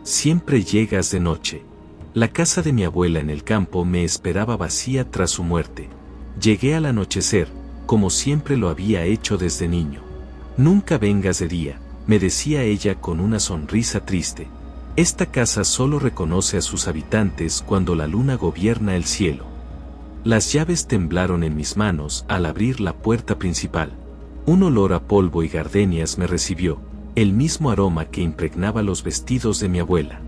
siempre llegas de noche. La casa de mi abuela en el campo me esperaba vacía tras su muerte. Llegué al anochecer, como siempre lo había hecho desde niño. Nunca vengas de día, me decía ella con una sonrisa triste. Esta casa solo reconoce a sus habitantes cuando la luna gobierna el cielo. Las llaves temblaron en mis manos al abrir la puerta principal. Un olor a polvo y gardenias me recibió, el mismo aroma que impregnaba los vestidos de mi abuela.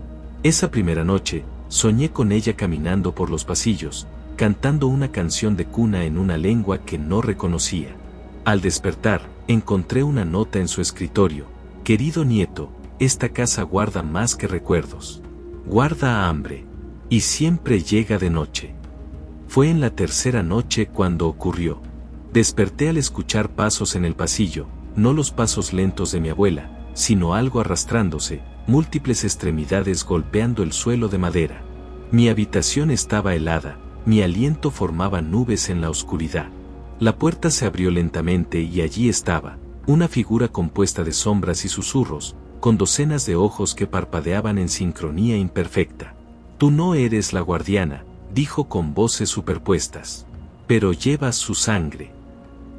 Esa primera noche, soñé con ella caminando por los pasillos, cantando una canción de cuna en una lengua que no reconocía. Al despertar, encontré una nota en su escritorio. Querido nieto, esta casa guarda más que recuerdos. Guarda hambre. Y siempre llega de noche. Fue en la tercera noche cuando ocurrió. Desperté al escuchar pasos en el pasillo, no los pasos lentos de mi abuela, sino algo arrastrándose, múltiples extremidades golpeando el suelo de madera. Mi habitación estaba helada, mi aliento formaba nubes en la oscuridad. La puerta se abrió lentamente y allí estaba, una figura compuesta de sombras y susurros, con docenas de ojos que parpadeaban en sincronía imperfecta. Tú no eres la guardiana, dijo con voces superpuestas. Pero llevas su sangre.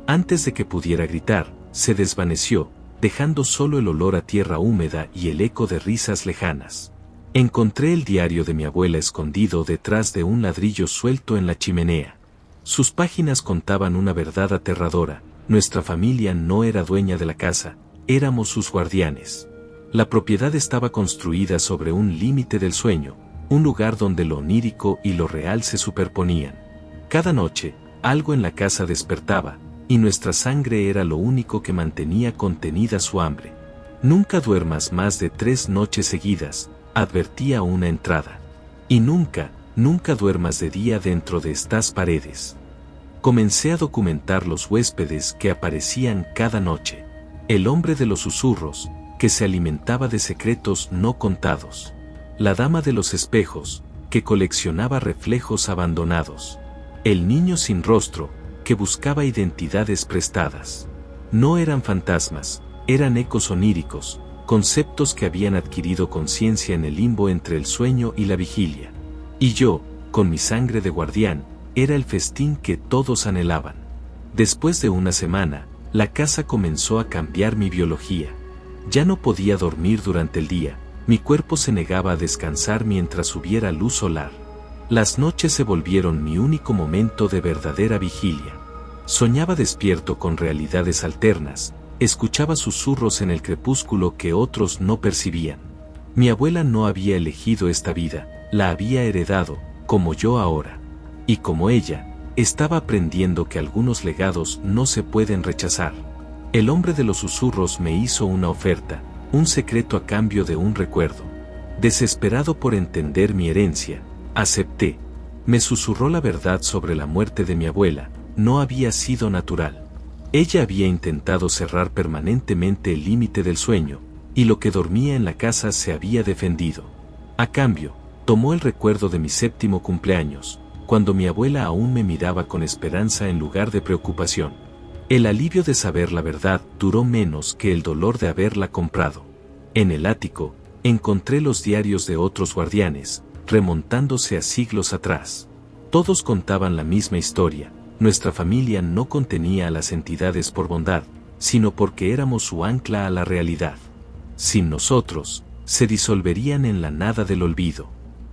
Antes de que pudiera gritar, se desvaneció, dejando solo el olor a tierra húmeda y el eco de risas lejanas. Encontré el diario de mi abuela escondido detrás de un ladrillo suelto en la chimenea. Sus páginas contaban una verdad aterradora: nuestra familia no era dueña de la casa, éramos sus guardianes. La propiedad estaba construida sobre un límite del sueño, un lugar donde lo onírico y lo real se superponían. Cada noche, algo en la casa despertaba, y nuestra sangre era lo único que mantenía contenida su hambre. Nunca duermas más de 3 noches seguidas, advertía una entrada. Y nunca duermas de día dentro de estas paredes. Comencé a documentar los huéspedes que aparecían cada noche. El hombre de los susurros, que se alimentaba de secretos no contados. La dama de los espejos, que coleccionaba reflejos abandonados. El niño sin rostro, que buscaba identidades prestadas. No eran fantasmas, eran ecos oníricos, conceptos que habían adquirido conciencia en el limbo entre el sueño y la vigilia. Y yo, con mi sangre de guardián, era el festín que todos anhelaban. Después de una semana, la casa comenzó a cambiar mi biología. Ya no podía dormir durante el día, mi cuerpo se negaba a descansar mientras hubiera luz solar. Las noches se volvieron mi único momento de verdadera vigilia. Soñaba despierto con realidades alternas, escuchaba susurros en el crepúsculo que otros no percibían. Mi abuela no había elegido esta vida, la había heredado, como yo ahora. Y como ella, estaba aprendiendo que algunos legados no se pueden rechazar. El hombre de los susurros me hizo una oferta, un secreto a cambio de un recuerdo. Desesperado por entender mi herencia, acepté. Me susurró la verdad sobre la muerte de mi abuela. No había sido natural. Ella había intentado cerrar permanentemente el límite del sueño, y lo que dormía en la casa se había defendido. A cambio, tomó el recuerdo de mi 7º cumpleaños, cuando mi abuela aún me miraba con esperanza en lugar de preocupación. El alivio de saber la verdad duró menos que el dolor de haberla comprado. En el ático, encontré los diarios de otros guardianes, remontándose a siglos atrás. Todos contaban la misma historia. Nuestra familia no contenía a las entidades por bondad, sino porque éramos su ancla a la realidad. Sin nosotros, se disolverían en la nada del olvido.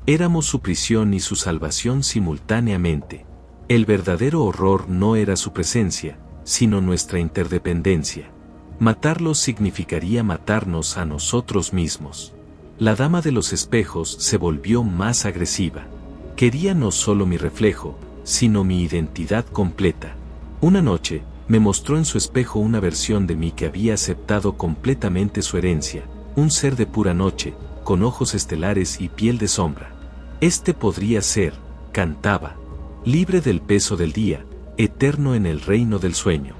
Éramos su prisión y su salvación simultáneamente. El verdadero horror no era su presencia, sino nuestra interdependencia. Matarlos significaría matarnos a nosotros mismos. La dama de los espejos se volvió más agresiva. Quería no solo mi reflejo, sino mi identidad completa. Una noche, me mostró en su espejo una versión de mí que había aceptado completamente su herencia, un ser de pura noche, con ojos estelares y piel de sombra. Este podría ser, cantaba, libre del peso del día, eterno en el reino del sueño.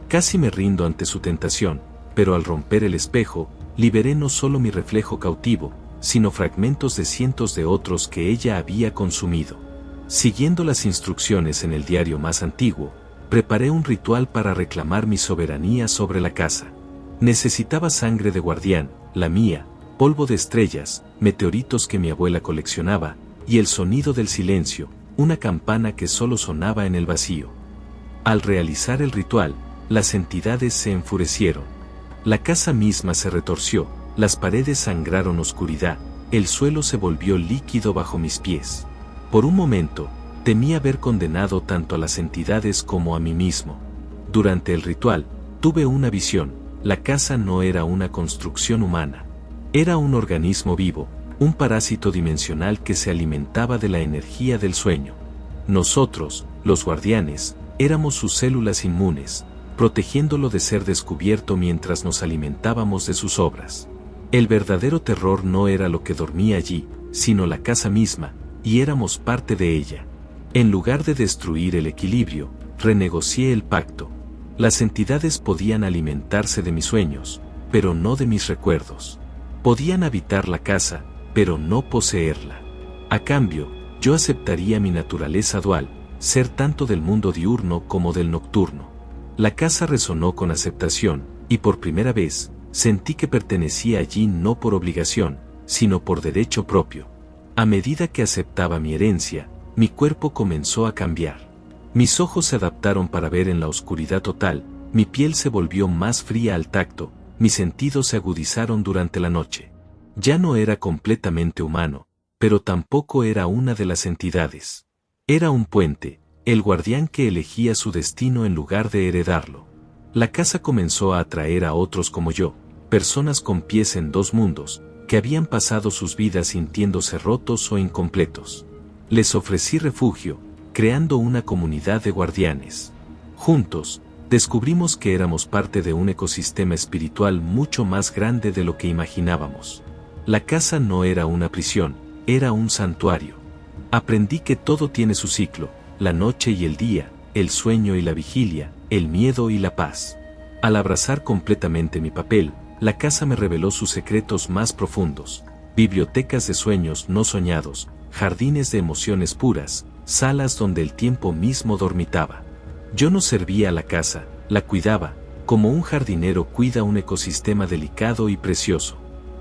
Casi me rindo ante su tentación, pero al romper el espejo, liberé no solo mi reflejo cautivo, sino fragmentos de cientos de otros que ella había consumido. Siguiendo las instrucciones en el diario más antiguo, preparé un ritual para reclamar mi soberanía sobre la casa. Necesitaba sangre de guardián, la mía, polvo de estrellas, meteoritos que mi abuela coleccionaba, y el sonido del silencio, una campana que solo sonaba en el vacío. Al realizar el ritual, las entidades se enfurecieron. La casa misma se retorció, las paredes sangraron oscuridad, el suelo se volvió líquido bajo mis pies. Por un momento, temí haber condenado tanto a las entidades como a mí mismo. Durante el ritual, tuve una visión: la casa no era una construcción humana. Era un organismo vivo, un parásito dimensional que se alimentaba de la energía del sueño. Nosotros, los guardianes, éramos sus células inmunes, protegiéndolo de ser descubierto mientras nos alimentábamos de sus obras. El verdadero terror no era lo que dormía allí, sino la casa misma, y éramos parte de ella. En lugar de destruir el equilibrio, renegocié el pacto. Las entidades podían alimentarse de mis sueños, pero no de mis recuerdos. Podían habitar la casa, pero no poseerla. A cambio, yo aceptaría mi naturaleza dual, ser tanto del mundo diurno como del nocturno. La casa resonó con aceptación, y por primera vez, sentí que pertenecía allí no por obligación, sino por derecho propio. A medida que aceptaba mi herencia, mi cuerpo comenzó a cambiar. Mis ojos se adaptaron para ver en la oscuridad total, mi piel se volvió más fría al tacto, mis sentidos se agudizaron durante la noche. Ya no era completamente humano, pero tampoco era una de las entidades. Era un puente, el guardián que elegía su destino en lugar de heredarlo. La casa comenzó a atraer a otros como yo, personas con pies en dos mundos, que habían pasado sus vidas sintiéndose rotos o incompletos. Les ofrecí refugio, creando una comunidad de guardianes. Juntos, descubrimos que éramos parte de un ecosistema espiritual mucho más grande de lo que imaginábamos. La casa no era una prisión, era un santuario. Aprendí que todo tiene su ciclo, la noche y el día, el sueño y la vigilia, el miedo y la paz. Al abrazar completamente mi papel, la casa me reveló sus secretos más profundos: bibliotecas de sueños no soñados, jardines de emociones puras, salas donde el tiempo mismo dormitaba. Yo no servía a la casa, la cuidaba, como un jardinero cuida un ecosistema delicado y precioso.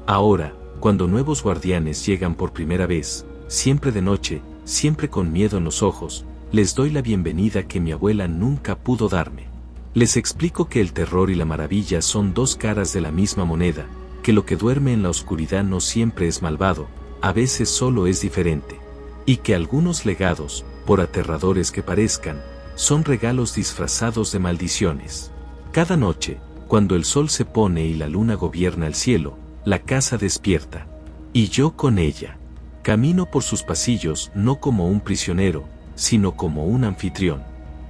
Ahora, cuando nuevos guardianes llegan por primera vez, siempre de noche, siempre con miedo en los ojos, les doy la bienvenida que mi abuela nunca pudo darme. Les explico que el terror y la maravilla son dos caras de la misma moneda, que lo que duerme en la oscuridad no siempre es malvado, a veces solo es diferente. Y que algunos legados, por aterradores que parezcan, son regalos disfrazados de maldiciones. Cada noche, cuando el sol se pone y la luna gobierna el cielo, la casa despierta. Y yo con ella. Camino por sus pasillos no como un prisionero, sino como un anfitrión.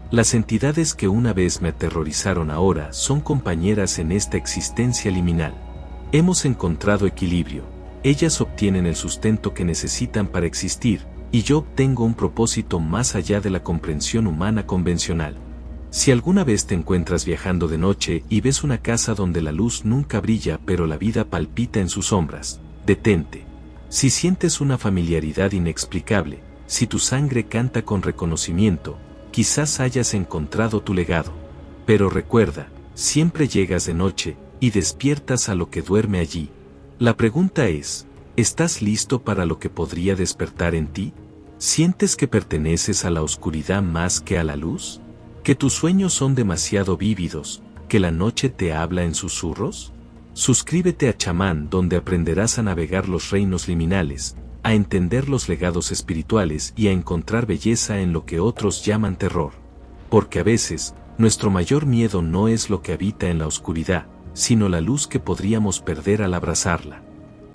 Las entidades que una vez me aterrorizaron ahora son compañeras en esta existencia liminal. Hemos encontrado equilibrio. Ellas obtienen el sustento que necesitan para existir, y yo obtengo un propósito más allá de la comprensión humana convencional. Si alguna vez te encuentras viajando de noche y ves una casa donde la luz nunca brilla pero la vida palpita en sus sombras, detente. Si sientes una familiaridad inexplicable, si tu sangre canta con reconocimiento, quizás hayas encontrado tu legado. Pero recuerda, siempre llegas de noche y despiertas a lo que duerme allí. La pregunta es: ¿estás listo para lo que podría despertar en ti? ¿Sientes que perteneces a la oscuridad más que a la luz? ¿Que tus sueños son demasiado vívidos, que la noche te habla en susurros? Suscríbete a Chamán, donde aprenderás a navegar los reinos liminales, a entender los legados espirituales y a encontrar belleza en lo que otros llaman terror. Porque a veces, nuestro mayor miedo no es lo que habita en la oscuridad, sino la luz que podríamos perder al abrazarla.